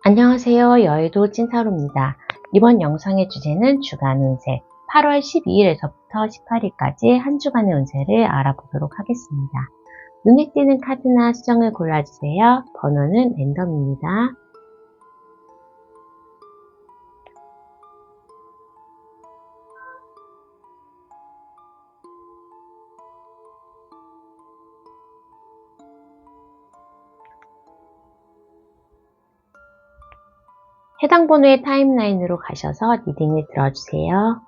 안녕하세요. 여의도 찐타로입니다. 이번 영상의 주제는 주간 운세 8월 12일에서부터 18일까지 한 주간의 운세를 알아보도록 하겠습니다. 눈에 띄는 카드나 수정을 골라주세요. 번호는 랜덤입니다. 해당 번호의 타임라인으로 가셔서 리딩을 들어주세요.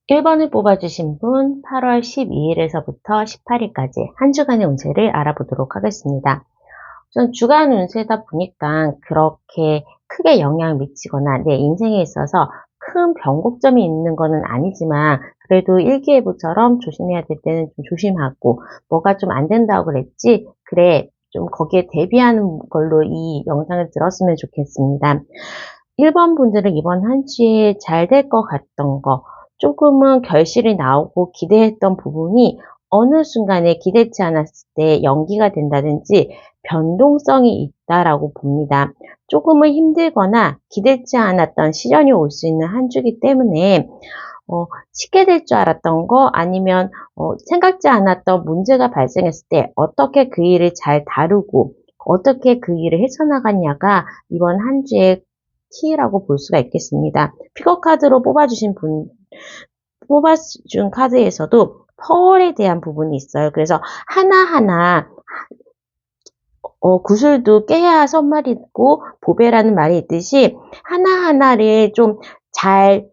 (1번을) 뽑아주신 분 8월 12일에서부터 18일까지 한 주간의 운세를 알아보도록 하겠습니다. 우선 주간 운세다 보니까 그렇게 크게 영향을 미치거나 내 인생에 있어서 큰 변곡점이 있는 것은 아니지만 그래도 일기예보처럼 조심해야 될 때는 좀 조심하고 뭐가 좀 안 된다고 그랬지? 그래, 좀 거기에 대비하는 걸로 이 영상을 들었으면 좋겠습니다. 1번 분들은 이번 한 주에 잘 될 것 같던 거, 조금은 결실이 나오고 기대했던 부분이 어느 순간에 기대치 않았을 때 연기가 된다든지 변동성이 있다라고 봅니다. 조금은 힘들거나 기대치 않았던 시련이 올 수 있는 한 주기 때문에 쉽게 될 줄 알았던 거 아니면 생각지 않았던 문제가 발생했을 때 어떻게 그 일을 잘 다루고 어떻게 그 일을 헤쳐나가냐가 이번 한 주의 키라고 볼 수가 있겠습니다. 픽업 카드로 뽑아준 카드에서도 펄에 대한 부분이 있어요. 그래서 하나하나 구슬도 깨야 선말이 있고 보배라는 말이 있듯이 하나하나를 좀 잘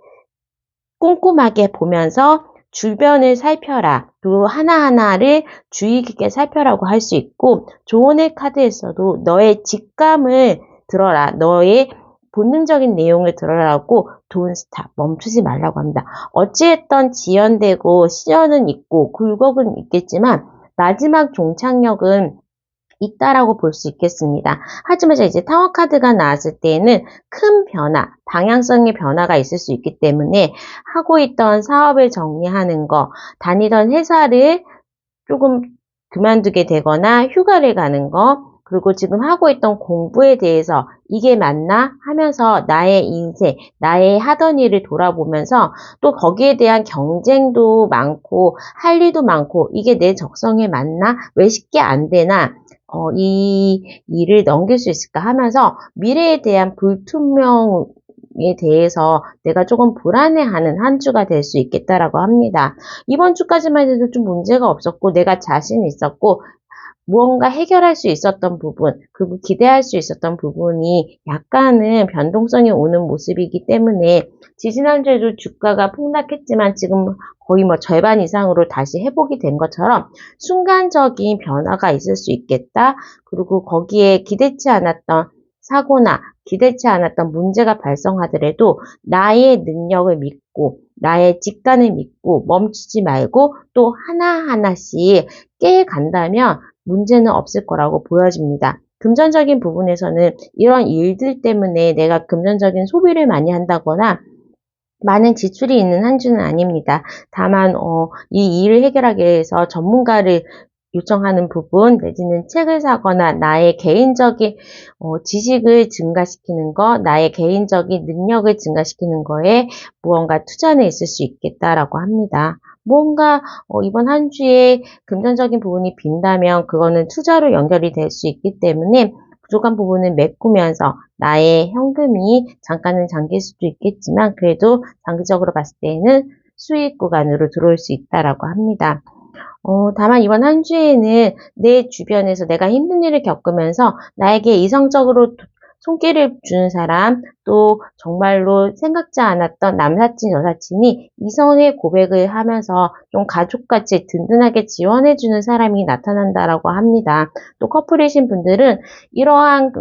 꼼꼼하게 보면서 주변을 살펴라. 또 하나하나를 주의 깊게 살펴라고 할 수 있고 조언의 카드에서도 너의 직감을 들어라. 너의 본능적인 내용을 들어라고 don't stop, 멈추지 말라고 합니다. 어찌했던 지연되고 시련은 있고 굴곡은 있겠지만 마지막 종착역은 있다라고 볼 수 있겠습니다. 하지만 이제 타워 카드가 나왔을 때에는 큰 변화, 방향성의 변화가 있을 수 있기 때문에 하고 있던 사업을 정리하는 거, 다니던 회사를 조금 그만두게 되거나 휴가를 가는 거, 그리고 지금 하고 있던 공부에 대해서 이게 맞나 하면서 나의 인생, 나의 하던 일을 돌아보면서 또 거기에 대한 경쟁도 많고 할 일도 많고 이게 내 적성에 맞나? 왜 쉽게 안 되나? 이 일을 넘길 수 있을까 하면서 미래에 대한 불투명에 대해서 내가 조금 불안해하는 한 주가 될 수 있겠다라고 합니다. 이번 주까지만 해도 좀 문제가 없었고 내가 자신 있었고 무언가 해결할 수 있었던 부분, 그리고 기대할 수 있었던 부분이 약간은 변동성이 오는 모습이기 때문에 지지난주에도 주가가 폭락했지만 지금 거의 절반 이상으로 다시 회복이 된 것처럼 순간적인 변화가 있을 수 있겠다. 그리고 거기에 기대치 않았던 사고나 기대치 않았던 문제가 발생하더라도 나의 능력을 믿고 나의 직관을 믿고 멈추지 말고 또 하나하나씩 깨간다면 문제는 없을 거라고 보여집니다. 금전적인 부분에서는 이런 일들 때문에 내가 금전적인 소비를 많이 한다거나 많은 지출이 있는 한 주는 아닙니다. 다만 이 일을 해결하기 위해서 전문가를 요청하는 부분 내지는 책을 사거나 나의 개인적인 지식을 증가시키는 거, 나의 개인적인 능력을 증가시키는 거에 무언가 투자는 있을 수 있겠다라고 합니다. 뭔가 이번 한 주에 금전적인 부분이 빈다면 그거는 투자로 연결이 될 수 있기 때문에 부족한 부분을 메꾸면서 나의 현금이 잠깐은 잠길 수도 있겠지만 그래도 장기적으로 봤을 때는 수익 구간으로 들어올 수 있다라고 합니다. 다만 이번 한 주에는 내 주변에서 내가 힘든 일을 겪으면서 나에게 이성적으로 손길을 주는 사람, 또 정말로 생각지 않았던 남사친, 여사친이 이성의 고백을 하면서 좀 가족같이 든든하게 지원해주는 사람이 나타난다라고 합니다. 또 커플이신 분들은 이러한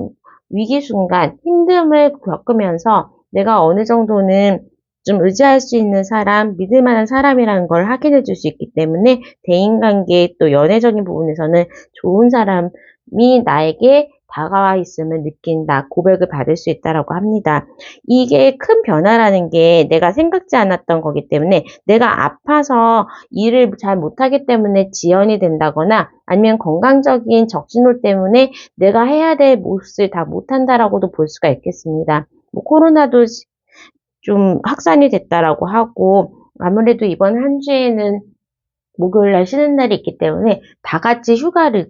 위기 순간, 힘듦을 겪으면서 내가 어느 정도는 좀 의지할 수 있는 사람, 믿을 만한 사람이라는 걸 확인해 줄 수 있기 때문에 대인관계 또 연애적인 부분에서는 좋은 사람이 나에게 다가와 있음을 느낀다, 고백을 받을 수 있다라고 합니다. 이게 큰 변화라는 게 내가 생각지 않았던 거기 때문에 내가 아파서 일을 잘 못하기 때문에 지연이 된다거나 아니면 건강적인 적신호 때문에 내가 해야 될 몫을 다 못한다라고도 볼 수가 있겠습니다. 뭐 코로나도 좀 확산이 됐다라고 하고 아무래도 이번 한 주에는 목요일 날 쉬는 날이 있기 때문에 다 같이 휴가를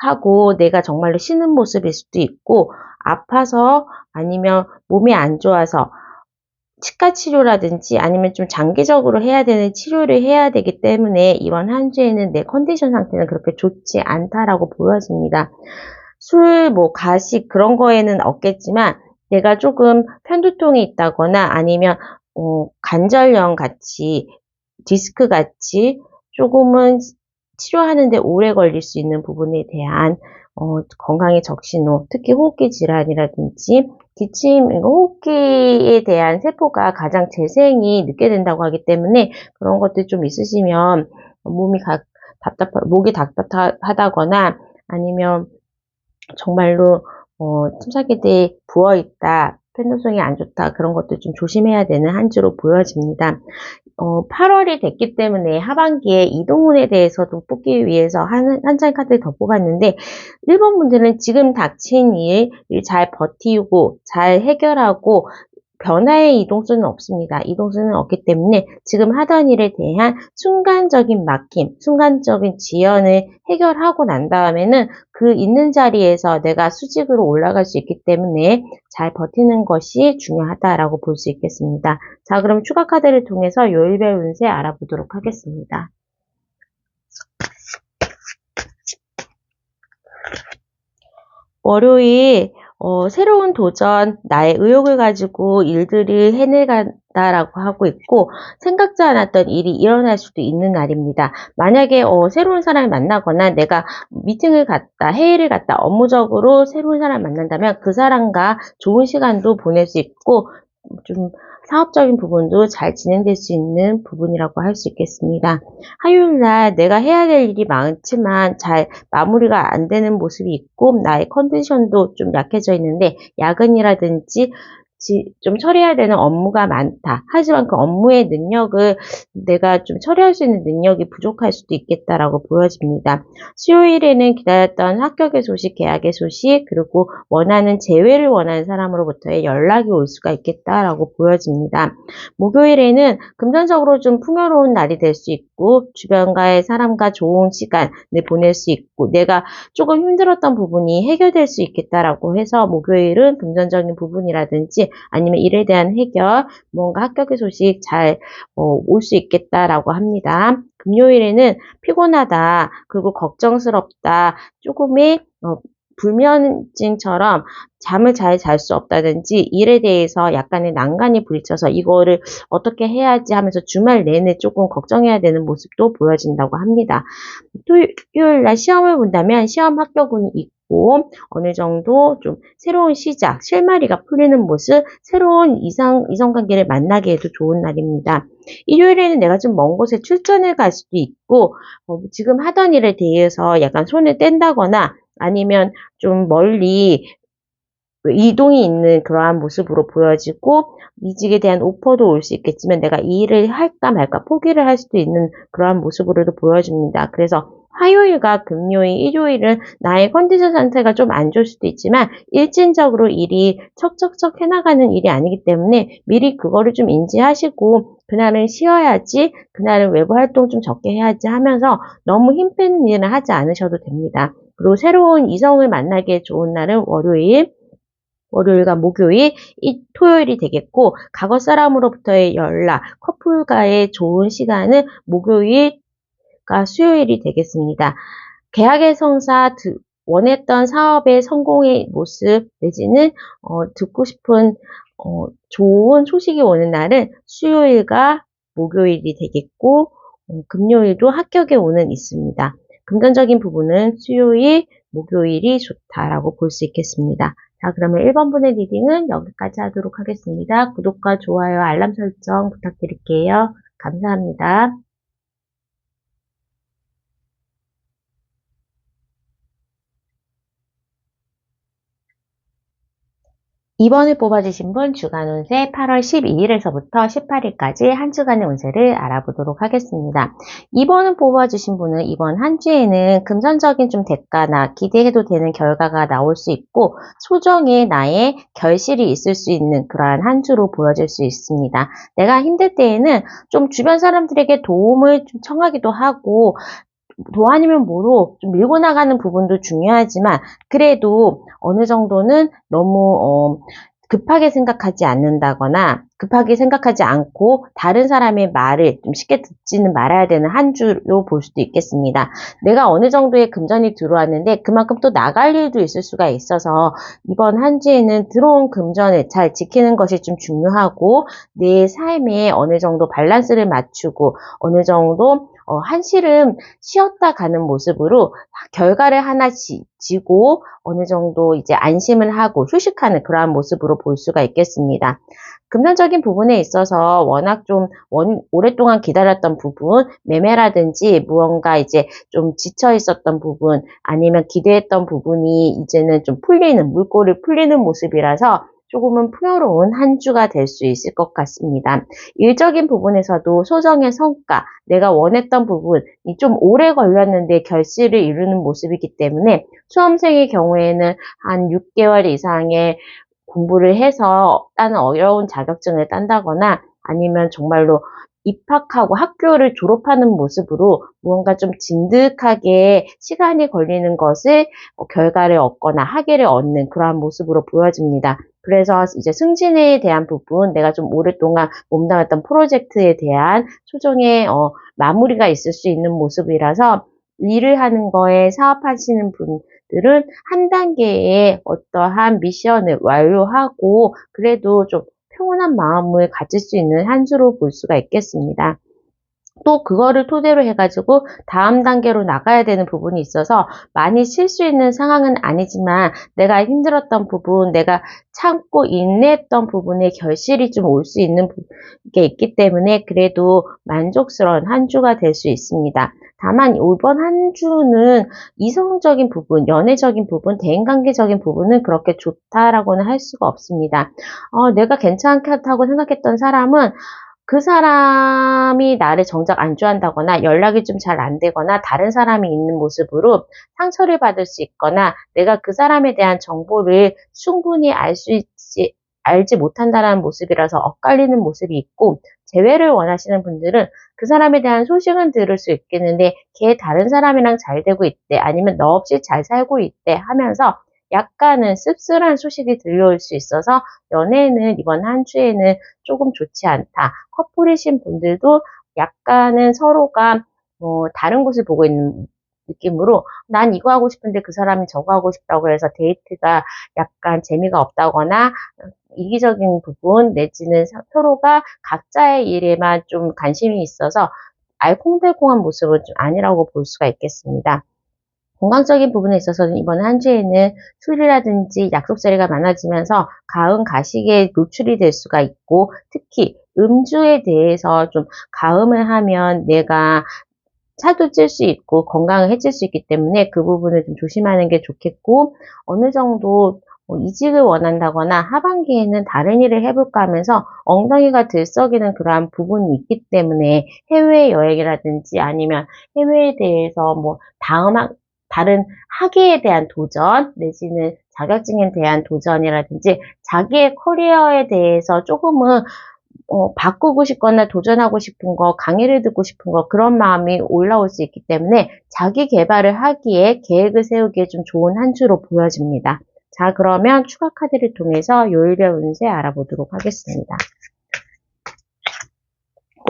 하고 내가 정말로 쉬는 모습일 수도 있고 아파서 아니면 몸이 안 좋아서 치과 치료라든지 아니면 좀 장기적으로 해야 되는 치료를 해야 되기 때문에 이번 한 주에는 내 컨디션 상태는 그렇게 좋지 않다라고 보여집니다. 술, 뭐 가식 그런 거에는 없겠지만 내가 조금 편두통이 있다거나 아니면 관절염 같이 디스크 같이 조금은 치료하는 데 오래 걸릴 수 있는 부분에 대한 건강의 적신호, 특히 호흡기 질환이라든지 기침, 호흡기에 대한 세포가 가장 재생이 늦게 된다고 하기 때문에 그런 것들 좀 있으시면 목이 답답하다거나 아니면 정말로 침상기대에 부어있다, 편도성이 안 좋다 그런 것들 좀 조심해야 되는 한 주로 보여집니다. 8월이 됐기 때문에 하반기에 이동운에 대해서도 뽑기 위해서 한 장 카드를 더 뽑았는데 1번 분들은 지금 닥친 일을 잘 버티고 잘 해결하고 변화의 이동수는 없습니다. 이동수는 없기 때문에 지금 하던 일에 대한 순간적인 막힘, 순간적인 지연을 해결하고 난 다음에는 그 있는 자리에서 내가 수직으로 올라갈 수 있기 때문에 잘 버티는 것이 중요하다라고 볼 수 있겠습니다. 자, 그럼 추가 카드를 통해서 요일별 운세 알아보도록 하겠습니다. 월요일 새로운 도전, 나의 의욕을 가지고 일들을 해내간다라고 하고 있고 생각지 않았던 일이 일어날 수도 있는 날입니다. 만약에 새로운 사람을 만나거나 내가 미팅을 갔다, 회의를 갔다, 업무적으로 새로운 사람을 만난다면 그 사람과 좋은 시간도 보낼 수 있고 좀 사업적인 부분도 잘 진행될 수 있는 부분이라고 할 수 있겠습니다. 화요일날 내가 해야 될 일이 많지만 잘 마무리가 안 되는 모습이 있고 나의 컨디션도 좀 약해져 있는데 야근이라든지 좀 처리해야 되는 업무가 많다. 하지만 그 업무의 능력을 내가 좀 처리할 수 있는 능력이 부족할 수도 있겠다라고 보여집니다. 수요일에는 기다렸던 합격의 소식, 계약의 소식, 그리고 원하는 재회를 원하는 사람으로부터의 연락이 올 수가 있겠다라고 보여집니다. 목요일에는 금전적으로 좀 풍요로운 날이 될 수 있고 주변과의 사람과 좋은 시간을 보낼 수 있고 내가 조금 힘들었던 부분이 해결될 수 있겠다라고 해서 목요일은 금전적인 부분이라든지 아니면 일에 대한 해결, 뭔가 합격의 소식 잘 올 수 있겠다라고 합니다. 금요일에는 피곤하다, 그리고 걱정스럽다, 조금의 불면증처럼 잠을 잘 잘 수 없다든지 일에 대해서 약간의 난간이 부딪혀서 이거를 어떻게 해야지 하면서 주말 내내 조금 걱정해야 되는 모습도 보여진다고 합니다. 토요일 날 시험을 본다면 시험 합격운이 있고 어느 정도 좀 새로운 시작, 실마리가 풀리는 모습, 새로운 이성관계를 만나게 해도 좋은 날입니다. 일요일에는 내가 좀 먼 곳에 출전을 갈 수도 있고 지금 하던 일에 대해서 약간 손을 뗀다거나 아니면 좀 멀리 이동이 있는 그러한 모습으로 보여지고 이직에 대한 오퍼도 올 수 있겠지만 내가 이 일을 할까 말까 포기를 할 수도 있는 그러한 모습으로도 보여집니다. 그래서 화요일과 금요일, 일요일은 나의 컨디션 상태가 좀 안 좋을 수도 있지만 일진적으로 일이 척척척 해나가는 일이 아니기 때문에 미리 그거를 좀 인지하시고 그날은 쉬어야지, 그날은 외부 활동 좀 적게 해야지 하면서 너무 힘 빼는 일은 하지 않으셔도 됩니다. 그리고 새로운 이성을 만나기에 좋은 날은 월요일과 목요일, 토요일이 되겠고 과거 사람으로부터의 연락, 커플과의 좋은 시간은 목요일과 수요일이 되겠습니다. 계약의 성사, 원했던 사업의 성공의 모습 내지는 듣고 싶은 좋은 소식이 오는 날은 수요일과 목요일이 되겠고 금요일도 합격의 운은 있습니다. 금전적인 부분은 수요일, 목요일이 좋다라고 볼 수 있겠습니다. 자, 그러면 1번 분의 리딩은 여기까지 하도록 하겠습니다. 구독과 좋아요, 알람 설정 부탁드릴게요. 감사합니다. 2번을 뽑아주신 분 주간 운세 8월 12일에서부터 18일까지 한 주간의 운세를 알아보도록 하겠습니다. 2번을 뽑아주신 분은 이번 한 주에는 금전적인 좀 대가나 기대해도 되는 결과가 나올 수 있고 소정의 나의 결실이 있을 수 있는 그러한 한 주로 보여질 수 있습니다. 내가 힘들 때에는 좀 주변 사람들에게 도움을 좀 청하기도 하고 도 아니면 모로 좀 밀고 나가는 부분도 중요하지만 그래도 어느 정도는 너무 급하게 생각하지 않는다거나 급하게 생각하지 않고 다른 사람의 말을 좀 쉽게 듣지는 말아야 되는 한 주로 볼 수도 있겠습니다. 내가 어느 정도의 금전이 들어왔는데 그만큼 또 나갈 일도 있을 수가 있어서 이번 한 주에는 들어온 금전을 잘 지키는 것이 좀 중요하고 내 삶에 어느 정도 밸런스를 맞추고 어느 정도 한시름 쉬었다 가는 모습으로 결과를 하나 지고 어느 정도 이제 안심을 하고 휴식하는 그러한 모습으로 볼 수가 있겠습니다. 금전적인 부분에 있어서 워낙 좀 오랫동안 기다렸던 부분, 매매라든지 무언가 이제 좀 지쳐 있었던 부분, 아니면 기대했던 부분이 이제는 좀 물꼬를 풀리는 모습이라서 조금은 풍요로운 한 주가 될 수 있을 것 같습니다. 일적인 부분에서도 소정의 성과, 내가 원했던 부분이 좀 오래 걸렸는데 결실을 이루는 모습이기 때문에 수험생의 경우에는 한 6개월 이상의 공부를 해서 따는 어려운 자격증을 딴다거나 아니면 정말로 입학하고 학교를 졸업하는 모습으로 무언가 좀 진득하게 시간이 걸리는 것을 결과를 얻거나 학위를 얻는 그러한 모습으로 보여집니다. 그래서 이제 승진에 대한 부분, 내가 좀 오랫동안 몸담았던 프로젝트에 대한 소정의 마무리가 있을 수 있는 모습이라서 일을 하는 거에 사업하시는 분들은 한 단계의 어떠한 미션을 완료하고 그래도 좀 평온한 마음을 가질 수 있는 한 주로 볼 수가 있겠습니다. 또 그거를 토대로 해가지고 다음 단계로 나가야 되는 부분이 있어서 많이 쉴 수 있는 상황은 아니지만 내가 힘들었던 부분, 내가 참고 인내했던 부분에 결실이 좀 올 수 있는 게 있기 때문에 그래도 만족스러운 한 주가 될 수 있습니다. 다만 이번 한 주는 이성적인 부분, 연애적인 부분, 대인관계적인 부분은 그렇게 좋다라고는 할 수가 없습니다. 내가 괜찮다고 생각했던 사람은 그 사람이 나를 정작 안 좋아한다거나 연락이 좀 잘 안 되거나 다른 사람이 있는 모습으로 상처를 받을 수 있거나 내가 그 사람에 대한 정보를 충분히 알지 못한다는 모습이라서 엇갈리는 모습이 있고 재회를 원하시는 분들은 그 사람에 대한 소식은 들을 수 있겠는데 걔 다른 사람이랑 잘 되고 있대 아니면 너 없이 잘 살고 있대 하면서 약간은 씁쓸한 소식이 들려올 수 있어서 연애는 이번 한 주에는 조금 좋지 않다. 커플이신 분들도 약간은 서로가 다른 곳을 보고 있는 느낌으로 난 이거 하고 싶은데 그 사람이 저거 하고 싶다고 해서 데이트가 약간 재미가 없다거나 이기적인 부분 내지는 서로가 각자의 일에만 좀 관심이 있어서 알콩달콩한 모습은 좀 아니라고 볼 수가 있겠습니다. 건강적인 부분에 있어서는 이번 한 주에는 술이라든지 약속 자리가 많아지면서 가흥 가식에 노출이 될 수가 있고 특히 음주에 대해서 좀 가음을 하면 내가 살도 찔 수 있고 건강을 해칠 수 있기 때문에 그 부분을 좀 조심하는 게 좋겠고 어느 정도 이직을 원한다거나 하반기에는 다른 일을 해볼까 하면서 엉덩이가 들썩이는 그러한 부분이 있기 때문에 해외여행이라든지 아니면 해외에 대해서 다른 학예에 대한 도전 내지는 자격증에 대한 도전이라든지 자기의 커리어에 대해서 조금은 바꾸고 싶거나 도전하고 싶은 거, 강의를 듣고 싶은 거, 그런 마음이 올라올 수 있기 때문에 자기 개발을 하기에 계획을 세우기에 좀 좋은 한 주로 보여집니다. 자, 그러면 추가 카드를 통해서 요일별 운세 알아보도록 하겠습니다.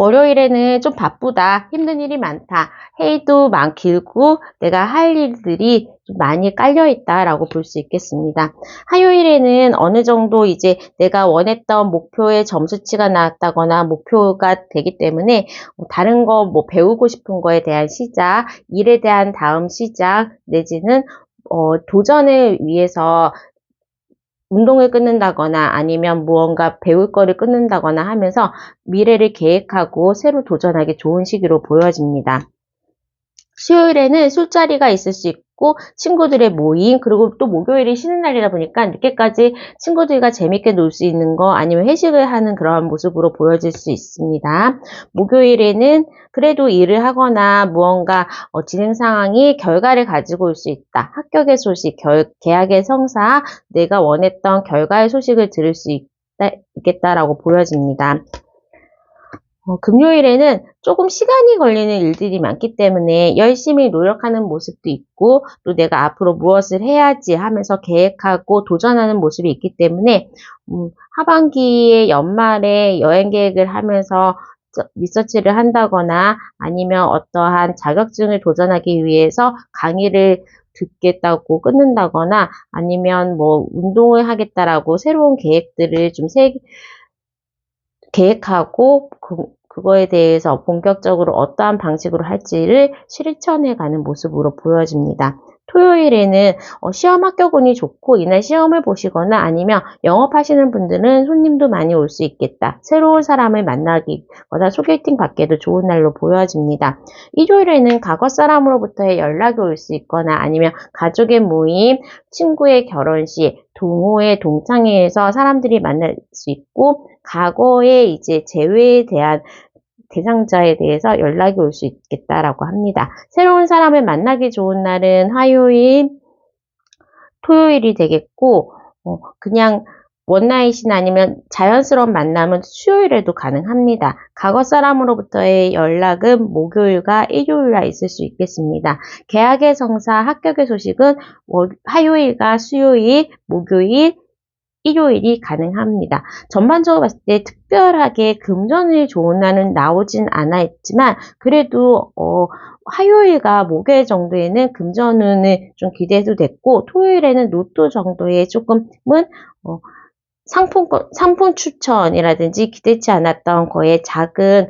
월요일에는 좀 바쁘다, 힘든 일이 많다, 회의도 길고 내가 할 일들이 좀 많이 깔려있다라고 볼 수 있겠습니다. 화요일에는 어느 정도 이제 내가 원했던 목표의 점수치가 나왔다거나 목표가 되기 때문에 다른 거 배우고 싶은 거에 대한 시작, 일에 대한 다음 시작, 내지는 도전을 위해서 운동을 끊는다거나 아니면 무언가 배울 거를 끊는다거나 하면서 미래를 계획하고 새로 도전하기 좋은 시기로 보여집니다. 수요일에는 술자리가 있을 수 있고 친구들의 모임, 그리고 또 목요일이 쉬는 날이다 보니까 늦게까지 친구들과 재밌게 놀 수 있는 거, 아니면 회식을 하는 그런 모습으로 보여질 수 있습니다. 목요일에는 그래도 일을 하거나 무언가 진행 상황이 결과를 가지고 올 수 있다. 합격의 소식, 계약의 성사, 내가 원했던 결과의 소식을 들을 수 있겠다라고 보여집니다. 금요일에는 조금 시간이 걸리는 일들이 많기 때문에 열심히 노력하는 모습도 있고, 또 내가 앞으로 무엇을 해야지 하면서 계획하고 도전하는 모습이 있기 때문에 하반기에 연말에 여행 계획을 하면서 리서치를 한다거나, 아니면 어떠한 자격증을 도전하기 위해서 강의를 듣겠다고 끊는다거나, 아니면 뭐 운동을 하겠다라고 새로운 계획들을 좀 계획하고 그거에 대해서 본격적으로 어떠한 방식으로 할지를 실천해가는 모습으로 보여집니다. 토요일에는 시험 합격 운이 좋고 이날 시험을 보시거나 아니면 영업하시는 분들은 손님도 많이 올 수 있겠다. 새로운 사람을 만나기거나 소개팅 받기도 좋은 날로 보여집니다. 일요일에는 과거 사람으로부터의 연락이 올 수 있거나 아니면 가족의 모임, 친구의 결혼식, 동호회, 동창회에서 사람들이 만날 수 있고, 과거에 이제 재회에 대한 대상자에 대해서 연락이 올 수 있겠다라고 합니다. 새로운 사람을 만나기 좋은 날은 화요일, 토요일이 되겠고, 그냥 원나잇이나 아니면 자연스러운 만남은 수요일에도 가능합니다. 과거 사람으로부터의 연락은 목요일과 일요일에 있을 수 있겠습니다. 계약의 성사, 합격의 소식은 화요일과 수요일, 목요일, 일요일이 가능합니다. 전반적으로 봤을 때 특별하게 금전운이 좋은 날은 나오진 않아 있지만, 그래도 화요일과 목요일 정도에는 금전운을 좀 기대해도 됐고, 토요일에는 로또 정도의 조금은 상품 추천이라든지 기대치 않았던 거에 작은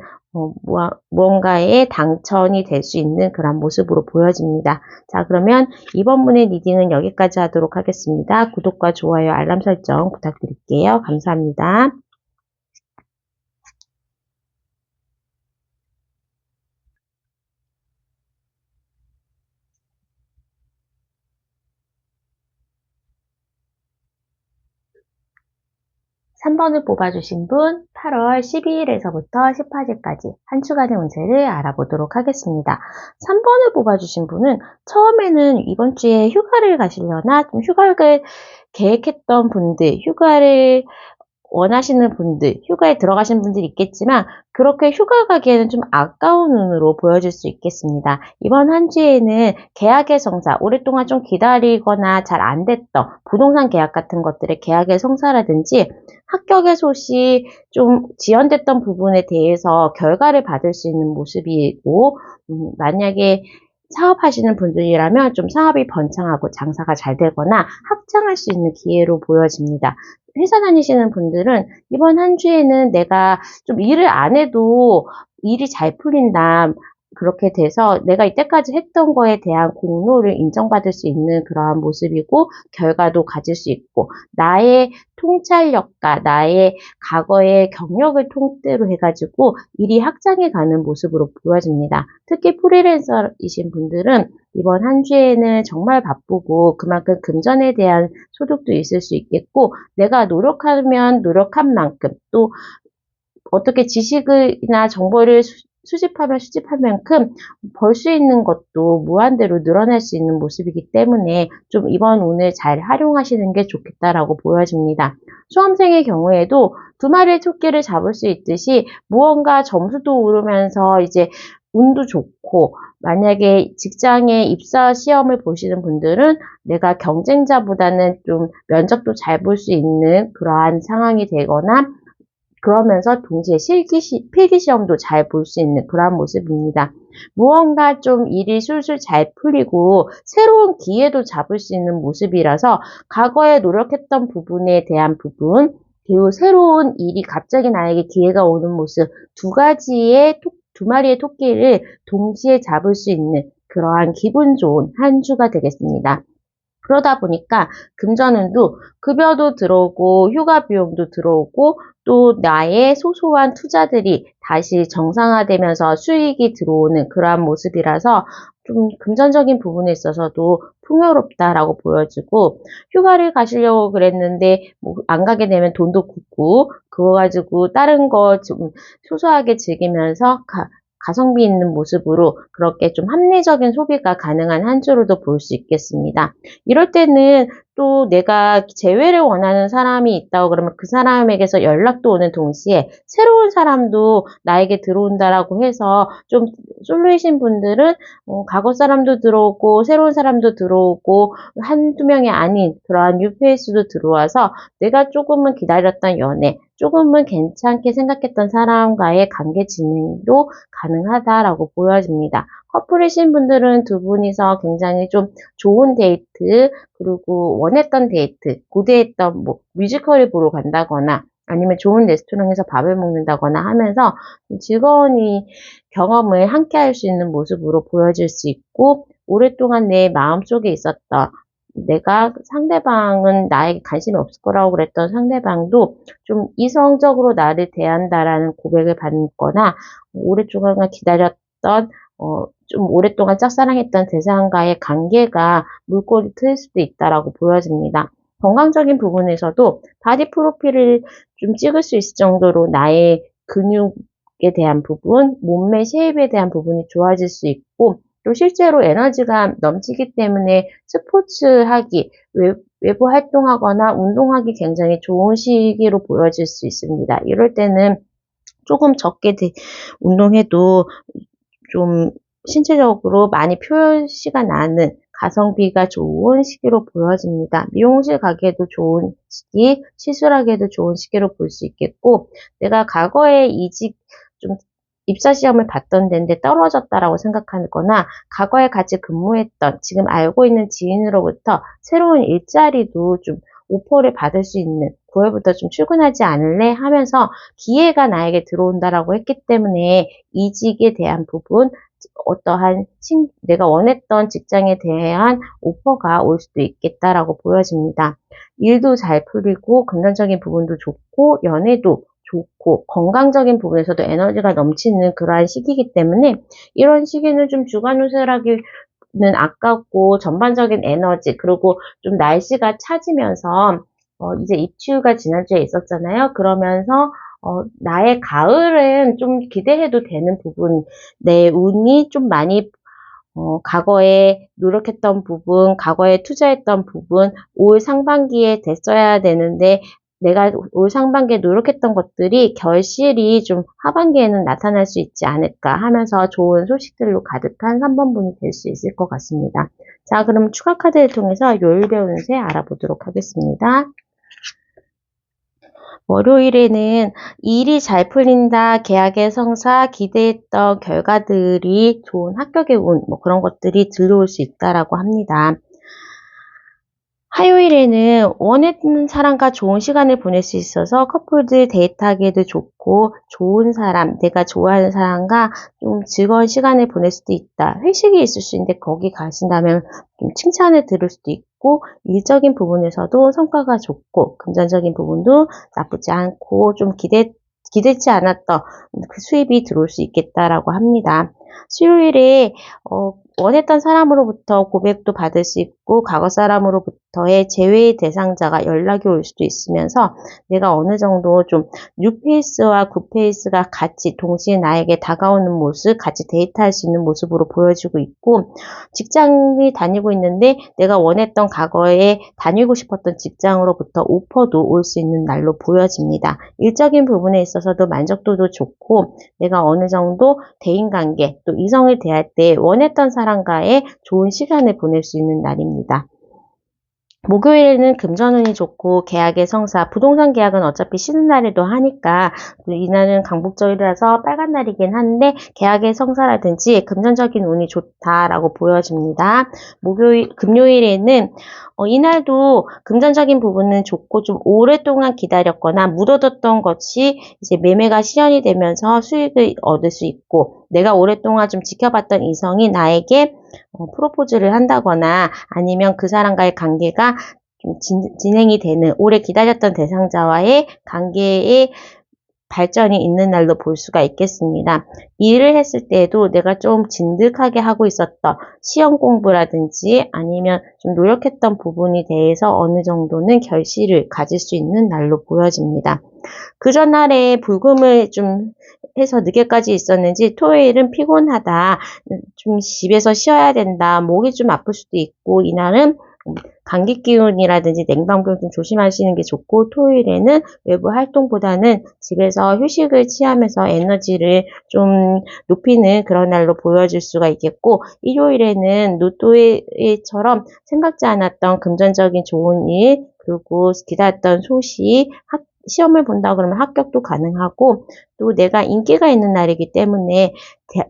무언가에 당첨이 될 수 있는 그런 모습으로 보여집니다. 자, 그러면 이번 분의 리딩은 여기까지 하도록 하겠습니다. 구독과 좋아요, 알람 설정 부탁드릴게요. 감사합니다. 3번을 뽑아주신 분 8월 12일에서부터 18일까지 한 주간의 운세를 알아보도록 하겠습니다. 3번을 뽑아주신 분은 처음에는 이번 주에 휴가를 가시려나 좀 휴가를 계획했던 분들, 휴가를 원하시는 분들, 휴가에 들어가신 분들이 있겠지만 그렇게 휴가 가기에는 좀 아까운 운으로 보여질 수 있겠습니다. 이번 한 주에는 계약의 성사, 오랫동안 좀 기다리거나 잘 안 됐던 부동산 계약 같은 것들의 계약의 성사라든지 합격의 소식, 좀 지연됐던 부분에 대해서 결과를 받을 수 있는 모습이고, 만약에 사업하시는 분들이라면 좀 사업이 번창하고 장사가 잘 되거나 확장할 수 있는 기회로 보여집니다. 회사 다니시는 분들은 이번 한 주에는 내가 좀 일을 안 해도 일이 잘 풀린다. 그렇게 돼서 내가 이때까지 했던 거에 대한 공로를 인정받을 수 있는 그러한 모습이고, 결과도 가질 수 있고, 나의 통찰력과 나의 과거의 경력을 통째로 해가지고 일이 확장해 가는 모습으로 보여집니다. 특히 프리랜서이신 분들은 이번 한 주에는 정말 바쁘고 그만큼 금전에 대한 소득도 있을 수 있겠고, 내가 노력하면 노력한 만큼, 또 어떻게 지식이나 정보를 수집하면 수집할 만큼 벌 수 있는 것도 무한대로 늘어날 수 있는 모습이기 때문에 좀 이번 운을 잘 활용하시는 게 좋겠다라고 보여집니다. 수험생의 경우에도 두 마리의 토끼를 잡을 수 있듯이 무언가 점수도 오르면서 이제 운도 좋고, 만약에 직장에 입사 시험을 보시는 분들은 내가 경쟁자보다는 좀 면접도 잘 볼 수 있는 그러한 상황이 되거나, 그러면서 동시에 필기시험도 잘 볼 수 있는 그런 모습입니다. 무언가 좀 일이 술술 잘 풀리고 새로운 기회도 잡을 수 있는 모습이라서 과거에 노력했던 부분에 대한 부분, 그리고 새로운 일이 갑자기 나에게 기회가 오는 모습, 두 마리의 토끼를 동시에 잡을 수 있는 그러한 기분 좋은 한 주가 되겠습니다. 그러다 보니까 금전운도 급여도 들어오고 휴가 비용도 들어오고, 또 나의 소소한 투자들이 다시 정상화되면서 수익이 들어오는 그러한 모습이라서 좀 금전적인 부분에 있어서도 풍요롭다라고 보여지고, 휴가를 가시려고 그랬는데 뭐 안 가게 되면 돈도 굳고 그거 가지고 다른 거 좀 소소하게 즐기면서 가성비 있는 모습으로 그렇게 좀 합리적인 소비가 가능한 한 주로도 볼 수 있겠습니다. 이럴 때는 또 내가 재회를 원하는 사람이 있다고 그러면 그 사람에게서 연락도 오는 동시에 새로운 사람도 나에게 들어온다라고 해서, 좀 솔로이신 분들은 과거 사람도 들어오고 새로운 사람도 들어오고 한두 명이 아닌 그러한 뉴페이스도 들어와서 내가 조금은 기다렸던 연애, 조금은 괜찮게 생각했던 사람과의 관계 진행도 가능하다라고 보여집니다. 커플이신 분들은 두 분이서 굉장히 좀 좋은 데이트, 그리고 원했던 데이트, 고대했던 뭐 뮤지컬을 보러 간다거나 아니면 좋은 레스토랑에서 밥을 먹는다거나 하면서 즐거운 이 경험을 함께 할 수 있는 모습으로 보여질 수 있고, 오랫동안 내 마음속에 있었던, 내가 상대방은 나에게 관심이 없을 거라고 그랬던 상대방도 좀 이성적으로 나를 대한다라는 고백을 받거나, 오랫동안 기다렸던 좀 오랫동안 짝사랑했던 대상과의 관계가 물꼬를 트일 수도 있다라고 보여집니다. 건강적인 부분에서도 바디 프로필을 좀 찍을 수 있을 정도로 나의 근육에 대한 부분, 몸매 쉐입에 대한 부분이 좋아질 수 있고, 또 실제로 에너지가 넘치기 때문에 스포츠하기, 외부 활동하거나 운동하기 굉장히 좋은 시기로 보여질 수 있습니다. 이럴 때는 조금 적게 운동해도 좀 신체적으로 많이 표시가 나는 가성비가 좋은 시기로 보여집니다. 미용실 가기에도 좋은 시기, 시술하기에도 좋은 시기로 볼 수 있겠고, 내가 과거에 좀 입사 시험을 봤던 데인데 떨어졌다라고 생각하거나, 과거에 같이 근무했던 지금 알고 있는 지인으로부터 새로운 일자리도 좀 오퍼를 받을 수 있는, 9월부터 좀 출근하지 않을래 하면서 기회가 나에게 들어온다라고 했기 때문에 이직에 대한 부분, 어떠한 내가 원했던 직장에 대한 오퍼가 올 수도 있겠다라고 보여집니다. 일도 잘 풀리고 금전적인 부분도 좋고 연애도 좋고 건강적인 부분에서도 에너지가 넘치는 그러한 시기이기 때문에, 이런 시기는 좀 주간 운세라기는 아깝고 전반적인 에너지, 그리고 좀 날씨가 차지면서 이제 입추가 지난주에 있었잖아요. 그러면서 나의 가을은 좀 기대해도 되는 부분, 내 운이 좀 많이 과거에 노력했던 부분, 과거에 투자했던 부분, 올 상반기에 됐어야 되는데 내가 올 상반기에 노력했던 것들이 결실이 좀 하반기에는 나타날 수 있지 않을까 하면서 좋은 소식들로 가득한 3번분이 될 수 있을 것 같습니다. 자, 그럼 추가 카드를 통해서 요일별 운세 알아보도록 하겠습니다. 월요일에는 일이 잘 풀린다, 계약의 성사, 기대했던 결과들이 좋은 합격의 운, 뭐 그런 것들이 들려올 수 있다라고 합니다. 화요일에는 원했는 사람과 좋은 시간을 보낼 수 있어서 커플들 데이트하기에도 좋고, 좋은 사람, 내가 좋아하는 사람과 좀 즐거운 시간을 보낼 수도 있다. 회식이 있을 수 있는데 거기 가신다면 좀 칭찬을 들을 수도 있고, 일적인 부분에서도 성과가 좋고 금전적인 부분도 나쁘지 않고 좀 기대치 않았던 그 수입이 들어올 수 있겠다라고 합니다. 수요일에 원했던 사람으로부터 고백도 받을 수 있고, 과거 사람으로부터의 재회의 대상자가 연락이 올 수도 있으면서 내가 어느 정도 좀 뉴페이스와 굿페이스가 같이 동시에 나에게 다가오는 모습, 같이 데이트할 수 있는 모습으로 보여지고 있고, 직장을 다니고 있는데 내가 원했던 과거에 다니고 싶었던 직장으로부터 오퍼도 올 수 있는 날로 보여집니다. 일적인 부분에 있어서도 만족도도 좋고, 내가 어느 정도 대인관계, 또 이성을 대할 때 원했던 사람과의 좋은 시간을 보낼 수 있는 날입니다. 목요일에는 금전운이 좋고 계약의 성사, 부동산 계약은 어차피 쉬는 날에도 하니까 이날은 강복절이라서 빨간 날이긴 한데 계약의 성사라든지 금전적인 운이 좋다라고 보여집니다. 금요일에는 이날도 금전적인 부분은 좋고 좀 오랫동안 기다렸거나 묻어뒀던 것이 이제 매매가 실현이 되면서 수익을 얻을 수 있고, 내가 오랫동안 좀 지켜봤던 이성이 나에게 프로포즈를 한다거나 아니면 그 사람과의 관계가 좀 진행이 되는, 오래 기다렸던 대상자와의 관계에 발전이 있는 날로 볼 수가 있겠습니다. 일을 했을 때에도 내가 좀 진득하게 하고 있었던 시험 공부라든지 아니면 좀 노력했던 부분에 대해서 어느 정도는 결실을 가질 수 있는 날로 보여집니다. 그 전날에 불금을 좀 해서 늦게까지 있었는지 토요일은 피곤하다, 좀 집에서 쉬어야 된다, 목이 좀 아플 수도 있고 이날은 감기 기운이라든지 냉방병 좀 조심하시는 게 좋고, 토요일에는 외부 활동보다는 집에서 휴식을 취하면서 에너지를 좀 높이는 그런 날로 보여질 수가 있겠고, 일요일에는 로또처럼 생각지 않았던 금전적인 좋은 일, 그리고 기다렸던 소식, 시험을 본다 그러면 합격도 가능하고, 또 내가 인기가 있는 날이기 때문에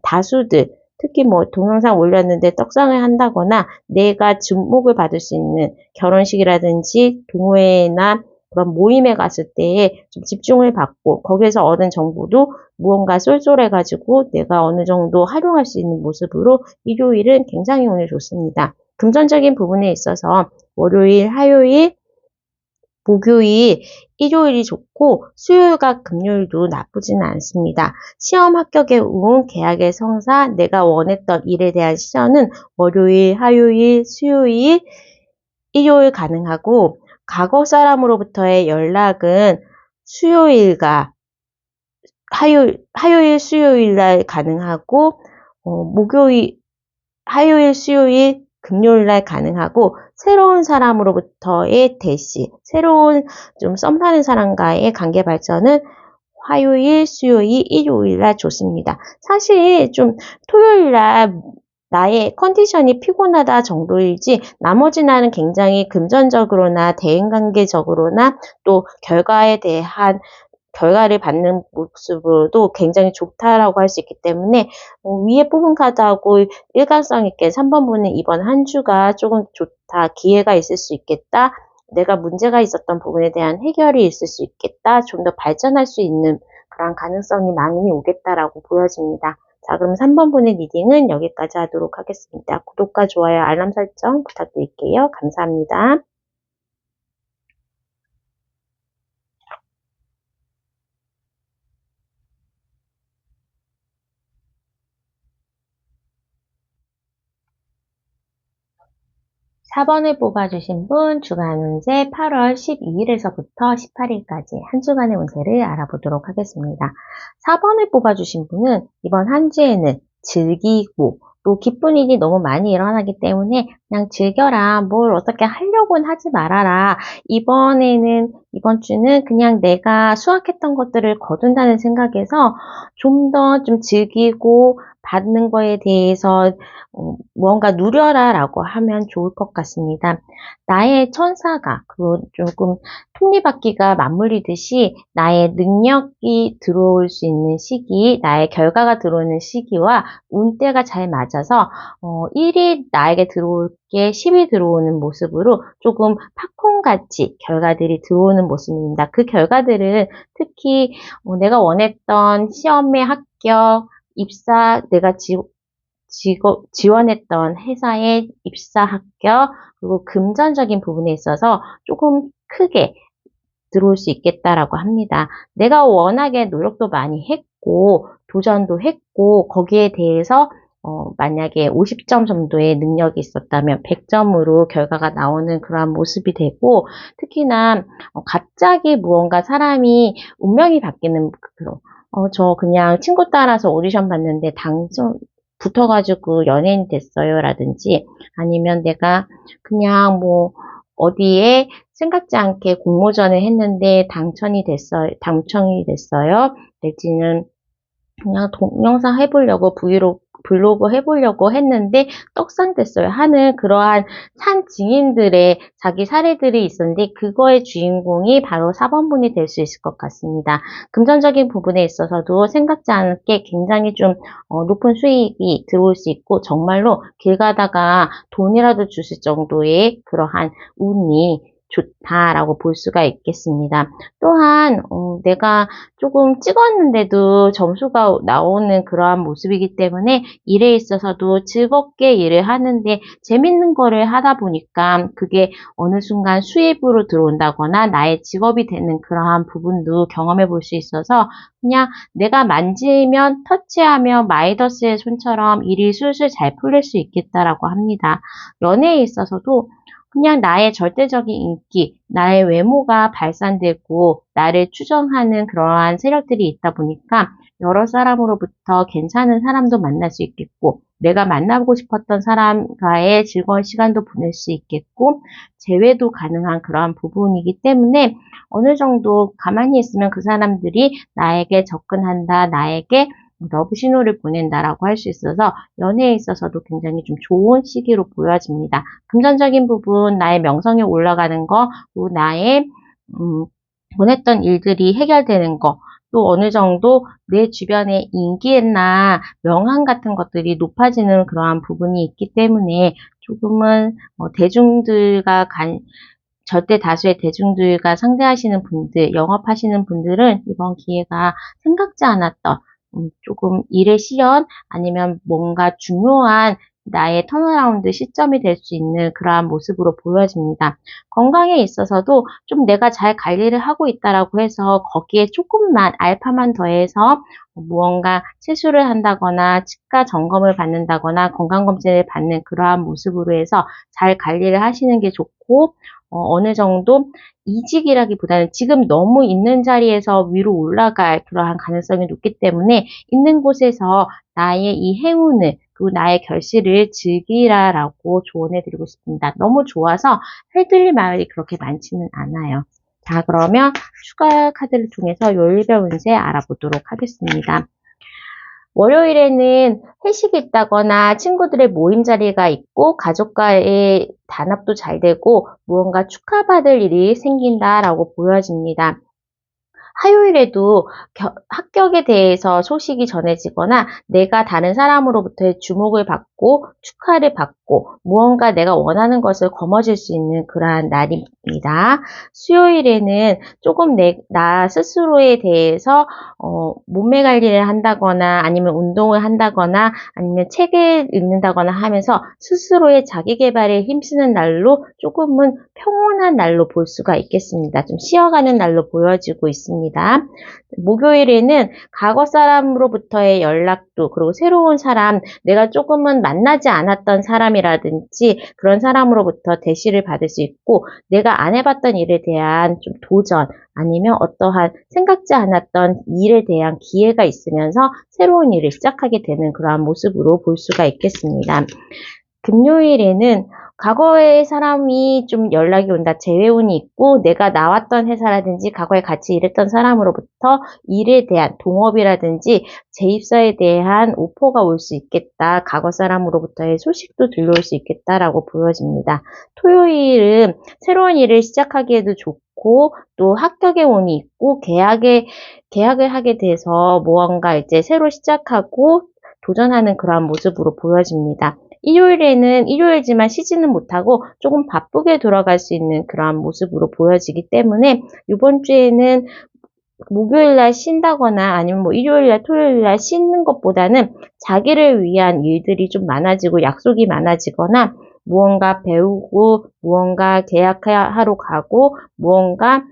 다수들, 특히 뭐 동영상 올렸는데 떡상을 한다거나 내가 주목을 받을 수 있는 결혼식이라든지 동호회나 그런 모임에 갔을 때에 좀 집중을 받고 거기에서 얻은 정보도 무언가 쏠쏠해가지고 내가 어느 정도 활용할 수 있는 모습으로 일요일은 굉장히 운이 좋습니다. 금전적인 부분에 있어서 월요일, 화요일, 목요일, 일요일이 좋고 수요일과 금요일도 나쁘지는 않습니다. 시험 합격의 운, 계약의 성사, 내가 원했던 일에 대한 시전은 월요일, 화요일, 수요일, 일요일 가능하고, 과거 사람으로부터의 연락은 수요일과 화요일, 수요일 날 가능하고, 화요일, 수요일, 금요일 날 가능하고, 새로운 사람으로부터의 대시, 새로운 좀 썸 타는 사람과의 관계 발전은 화요일, 수요일, 일요일 날 좋습니다. 사실 좀 토요일 날 나의 컨디션이 피곤하다 정도이지 나머지 날은 굉장히 금전적으로나 대인관계적으로나 또 결과를 받는 모습으로도 굉장히 좋다라고 할 수 있기 때문에 위에 뽑은 카드하고 일관성 있게 3번 분은 이번 한 주가 조금 좋다, 기회가 있을 수 있겠다, 내가 문제가 있었던 부분에 대한 해결이 있을 수 있겠다, 좀 더 발전할 수 있는 그런 가능성이 많이 오겠다라고 보여집니다. 자, 그럼 3번 분의 리딩은 여기까지 하도록 하겠습니다. 구독과 좋아요, 알람 설정 부탁드릴게요. 감사합니다. 4번을 뽑아주신 분 주간 운세 8월 12일에서부터 18일까지 한 주간의 운세를 알아보도록 하겠습니다. 4번을 뽑아주신 분은 이번 한 주에는 즐기고 또 기쁜 일이 너무 많이 일어나기 때문에 그냥 즐겨라, 뭘 어떻게 하려고는 하지 말아라, 이번 주는 그냥 내가 수확했던 것들을 거둔다는 생각에서 좀 더 좀 즐기고 받는 거에 대해서 무언가 누려라 라고 하면 좋을 것 같습니다. 나의 천사가 조금 톱니바퀴가 맞물리듯이 나의 능력이 들어올 수 있는 시기, 나의 결과가 들어오는 시기와 운때가 잘 맞아서 1이 나에게 들어올 게 10이 들어오는 모습으로 조금 팝콘같이 결과들이 들어오는 모습입니다. 그 결과들은 특히 내가 원했던 시험에 합격, 입사, 내가 지원했던 회사의 입사 합격, 그리고 금전적인 부분에 있어서 조금 크게 들어올 수 있겠다라고 합니다. 내가 워낙에 노력도 많이 했고, 도전도 했고, 거기에 대해서 만약에 50점 정도의 능력이 있었다면 100점으로 결과가 나오는 그러한 모습이 되고, 특히나 갑자기 무언가 사람이 운명이 바뀌는 저 그냥 친구 따라서 오디션 봤는데 붙어가지고 연예인 됐어요 라든지, 아니면 내가 그냥 뭐 어디에 생각지 않게 공모전을 했는데 당첨이 됐어요. 내지는 그냥 동영상 해보려고 블로그 해보려고 했는데 떡상됐어요 하는 그러한 산 증인들의 자기 사례들이 있었는데, 그거의 주인공이 바로 4번분이 될 수 있을 것 같습니다. 금전적인 부분에 있어서도 생각지 않게 굉장히 좀 높은 수익이 들어올 수 있고, 정말로 길 가다가 돈이라도 주실 정도의 그러한 운이 좋다라고 볼 수가 있겠습니다. 또한 내가 조금 찍었는데도 점수가 나오는 그러한 모습이기 때문에 일에 있어서도 즐겁게 일을 하는데 재밌는 거를 하다 보니까 그게 어느 순간 수입으로 들어온다거나 나의 직업이 되는 그러한 부분도 경험해 볼 수 있어서 그냥 내가 만지면 터치하며 마이더스의 손처럼 일이 술술 잘 풀릴 수 있겠다라고 합니다. 연애에 있어서도 그냥 나의 절대적인 인기, 나의 외모가 발산되고 나를 추종하는 그러한 세력들이 있다 보니까 여러 사람으로부터 괜찮은 사람도 만날 수 있겠고 내가 만나보고 싶었던 사람과의 즐거운 시간도 보낼 수 있겠고 재회도 가능한 그러한 부분이기 때문에 어느 정도 가만히 있으면 그 사람들이 나에게 접근한다, 나에게 러브 신호를 보낸다라고 할 수 있어서 연애에 있어서도 굉장히 좀 좋은 시기로 보여집니다. 금전적인 부분, 나의 명성이 올라가는 거, 또 나의 보냈던 일들이 해결되는 거, 또 어느 정도 내 주변의 인기나 명함 같은 것들이 높아지는 그러한 부분이 있기 때문에 조금은 대중들과 절대 다수의 대중들과 상대하시는 분들, 영업하시는 분들은 이번 기회가 생각지 않았던 조금 일의 시연 아니면 뭔가 중요한 나의 턴어라운드 시점이 될 수 있는 그러한 모습으로 보여집니다. 건강에 있어서도 좀 내가 잘 관리를 하고 있다라고 해서 거기에 조금만 알파만 더해서 무언가 치수를 한다거나 치과 점검을 받는다거나 건강검진을 받는 그러한 모습으로 해서 잘 관리를 하시는 게 좋고 어느 정도 이직이라기보다는 지금 너무 있는 자리에서 위로 올라갈 그러한 가능성이 높기 때문에 있는 곳에서 나의 이 행운을 그리고 나의 결실을 즐기라라고 조언해 드리고 싶습니다. 너무 좋아서 해드릴 말이 그렇게 많지는 않아요. 자, 그러면 추가 카드를 통해서 요일별 운세 알아보도록 하겠습니다. 월요일에는 회식이 있다거나 친구들의 모임 자리가 있고 가족과의 단합도 잘 되고 무언가 축하받을 일이 생긴다라고 보여집니다. 화요일에도 합격에 대해서 소식이 전해지거나 내가 다른 사람으로부터의 주목을 받고 축하를 받고 무언가 내가 원하는 것을 거머쥘 수 있는 그러한 날입니다. 수요일에는 조금 나 스스로에 대해서 몸매 관리를 한다거나 아니면 운동을 한다거나 아니면 책을 읽는다거나 하면서 스스로의 자기 개발에 힘쓰는 날로 조금은 평온한 날로 볼 수가 있겠습니다. 좀 쉬어가는 날로 보여지고 있습니다. 목요일에는 과거 사람으로부터의 연락도 그리고 새로운 사람, 내가 조금은 만나지 않았던 사람이라든지 그런 사람으로부터 대시를 받을 수 있고 내가 안 해봤던 일에 대한 좀 도전 아니면 어떠한 생각지 않았던 일에 대한 기회가 있으면서 새로운 일을 시작하게 되는 그러한 모습으로 볼 수가 있겠습니다. 금요일에는 과거의 사람이 좀 연락이 온다. 재회운이 있고 내가 나왔던 회사라든지 과거에 같이 일했던 사람으로부터 일에 대한 동업이라든지 재입사에 대한 오퍼가 올 수 있겠다. 과거 사람으로부터의 소식도 들려올 수 있겠다라고 보여집니다. 토요일은 새로운 일을 시작하기에도 좋고 또 합격의 운이 있고 계약을 하게 돼서 무언가 이제 새로 시작하고 도전하는 그러한 모습으로 보여집니다. 일요일에는 일요일지만 쉬지는 못하고 조금 바쁘게 돌아갈 수 있는 그러한 모습으로 보여지기 때문에 이번 주에는 목요일날 쉰다거나 아니면 뭐 일요일날 토요일날 쉬는 것보다는 자기를 위한 일들이 좀 많아지고 약속이 많아지거나 무언가 배우고 무언가 계약하러 가고 무언가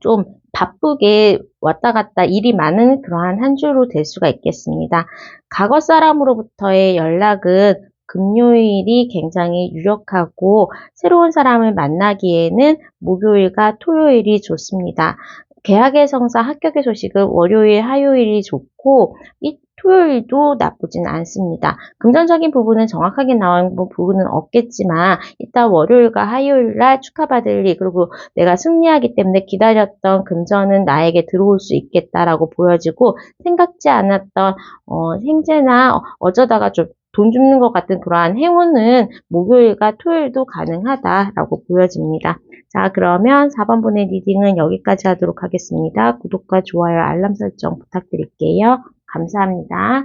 좀 바쁘게 왔다 갔다 일이 많은 그러한 한 주로 될 수가 있겠습니다. 과거 사람으로부터의 연락은 금요일이 굉장히 유력하고 새로운 사람을 만나기에는 목요일과 토요일이 좋습니다. 계약의 성사, 합격의 소식은 월요일, 화요일이 좋고 이 토요일도 나쁘진 않습니다. 금전적인 부분은 정확하게 나온 부분은 없겠지만 이따 월요일과 화요일날 축하받을 일 그리고 내가 승리하기 때문에 기다렸던 금전은 나에게 들어올 수 있겠다라고 보여지고 생각지 않았던 생재나 어쩌다가 좀 돈 줍는 것 같은 그러한 행운은 목요일과 토요일도 가능하다라고 보여집니다. 자, 그러면 4번분의 리딩은 여기까지 하도록 하겠습니다. 구독과 좋아요, 알람 설정 부탁드릴게요. 감사합니다.